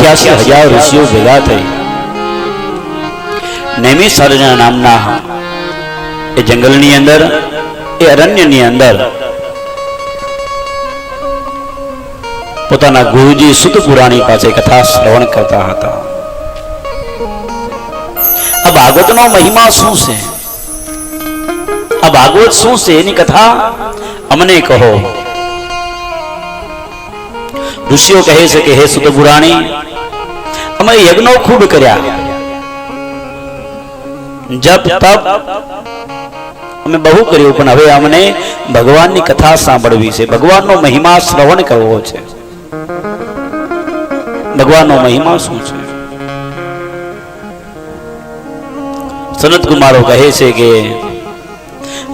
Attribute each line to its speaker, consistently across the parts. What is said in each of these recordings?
Speaker 1: 82,000 ઋષિઓ ભેગા થઈ નૈમિષારણ્ય નામના એ જંગલની અંદર, એ અરણ્યની અંદર પોતાના ગુરુજી સુત પુરાણી પાસે કથા શ્રવણ કરતા હતા. આ ભાગવતનો મહિમા શું છે? આ ભાગવત શું છે? એની કથા અમને કહો. ઋષિઓ કહે છે કે હે સુત પુરાણી, અમે યજ્ઞો ખૂબ કર્યા, જપ તપ અમે બહુ કર્યું, પણ હવે અમને ભગવાનની કથા સાંભળવી છે, ભગવાનનો મહિમા શ્રવણ કરવો છે. ભગવાનનો મહિમા શું છે? સનત કુમારો કહે છે કે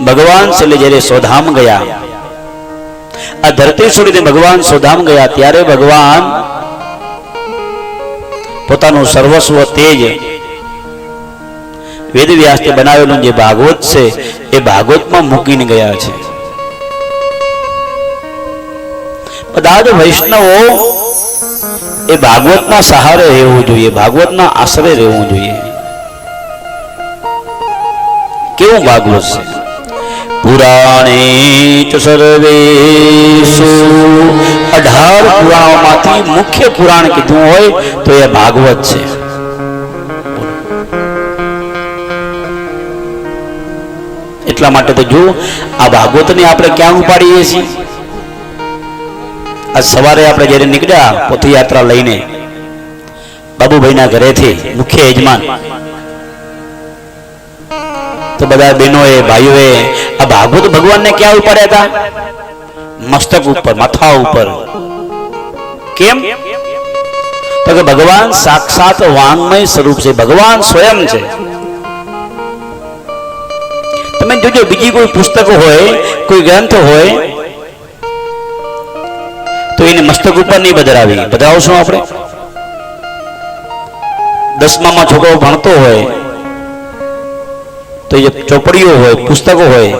Speaker 1: ભગવાન છેલ્લે જ્યારે સ્વધામ ગયા, આ ધરતી છોડીને ભગવાન સ્વધામ ગયા, ત્યારે ભગવાન પોતાનું સર્વસ્વ તેજ વેદવ્યાસે બનાવેલું જે ભાગવત છે એ ભાગવતમાં મૂકીને ગયા છે. બધા જ વૈષ્ણવો એ ભાગવતના સહારે રહેવું જોઈએ, ભાગવતના આશરે રહેવું જોઈએ. કેવું ભાગવત છે? પુરાણે ચ સર્વેષુ, 18 પુરાણોમાંથી મુખ્ય પુરાણ કીધું હોય તો એ ભાગવત છે. એટલા માટે તો જો આ ભાગવતને આપણે ક્યાં ઉપાડીએ છીએ? આજ સવારે આપણે જ્યારે નીકળ્યા પથયાત્રા લઈને બાબુભાઈના ઘરેથી, મુખ્ય યજમાન, તો બધા બહેનોએ ભાઈઓએ આ ભાગવત ભગવાનને ક્યાં ઉપાડ્યા હતા? મસ્તક ઉપર, માથા ઉપર. કેમ? તો કે ભગવાન સાક્ષાત વાંગમય સ્વરૂપ છે, ભગવાન સ્વયં છે. તમે જોજો બીજી કોઈ પુસ્તકો હોય, કોઈ ગ્રંથ હોય તો એને મસ્તક ઉપર નહીં બદલાવી. બદલાવશું આપણે? 10મામાં છોકરો ભણતો હોય તો એ ચોપડીઓ હોય, પુસ્તકો હોય,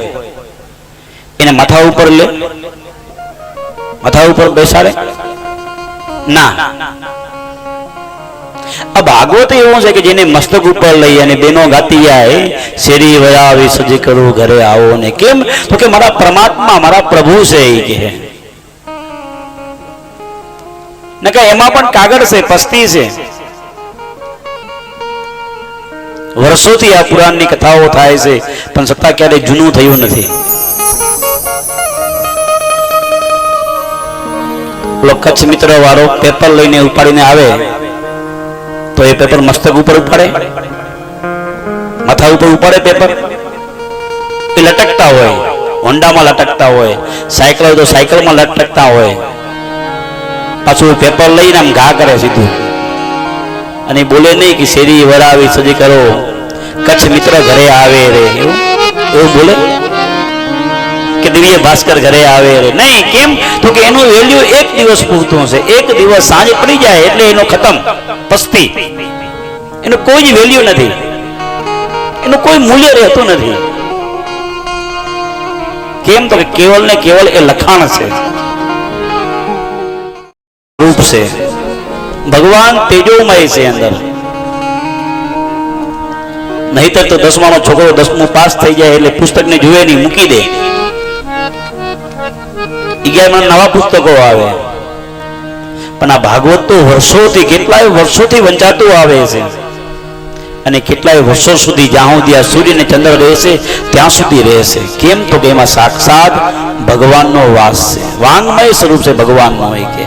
Speaker 1: એને માથા ઉપર લે, માથા ઉપર બેસાડે ના. આ ભાગવત એવું છે કે જેને મસ્તક ઉપર લઈ અને બેનો ગાતી જાય, શેરી વરાવી સજી કરું ઘરે આવો ને. કેમ? તો કે મારા પરમાત્મા, મારા પ્રભુ છે એ કે. ને કે એમાં પણ કાગળ છે, પસ્તી છે. વર્ષોથી આ પુરાણની કથાઓ થાય છે, પણ છતાં ક્યારેય જૂનું થયું નથી. કચ્છ મિત્ર વાળો પેપર લઈને ઉપાડીને આવે તો એ પેપર મસ્તક ઉપર ઉપાડે, માથા ઉપર ઉપાડે પેપર. એ લટકતા હોય, હોન્ડામાં લટકતા હોય, સાયકલ હોય તો સાયકલમાં લટકતા હોય. પાછું પેપર લઈને આમ ઘા કરે સીધું, અને બોલે નહીં કે શેરી વરાવી સજી કરો કચ્છ મિત્ર ઘરે આવે રે. એવું બોલે કે દિવ્ય ભાસ્કર ઘરે આવે રે? નહીં. કેમ? તો કે એનું વેલ્યુ એક દિવસ પૂરતું હશે. એક દિવસ સાંજ પડી જાય એટલે એનો ખતમ, પસ્તી. એનું કોઈ જ વેલ્યુ નથી, એનું કોઈ મૂલ્ય રહેતું નથી. કેમ? તો કે કેવલ ને કેવલ એ લખાણ છે, રૂપ છે. ભગવાન તેજોમય છે અંદર. નહીતર તો 10માનો છોકરો 10મું પાસ થઈ જાય એટલે પુસ્તકને જુએ નહીં, મૂકી દે. 11માં નવા પુસ્તકો આવે. પણ આ ભાગવત તો વર્ષોથી, કેટલાય વર્ષોથી વંચાતું આવે છે, અને કેટલાય વર્ષો સુધી, જ્યાં સુધી આ સૂર્ય ને ચંદ્ર રહેશે ત્યાં સુધી રહેશે. કેમ? તો કે એમાં સાક્ષાત ભગવાનનો વાસ છે, વાંગમય સ્વરૂપ છે ભગવાનનો. હોય કે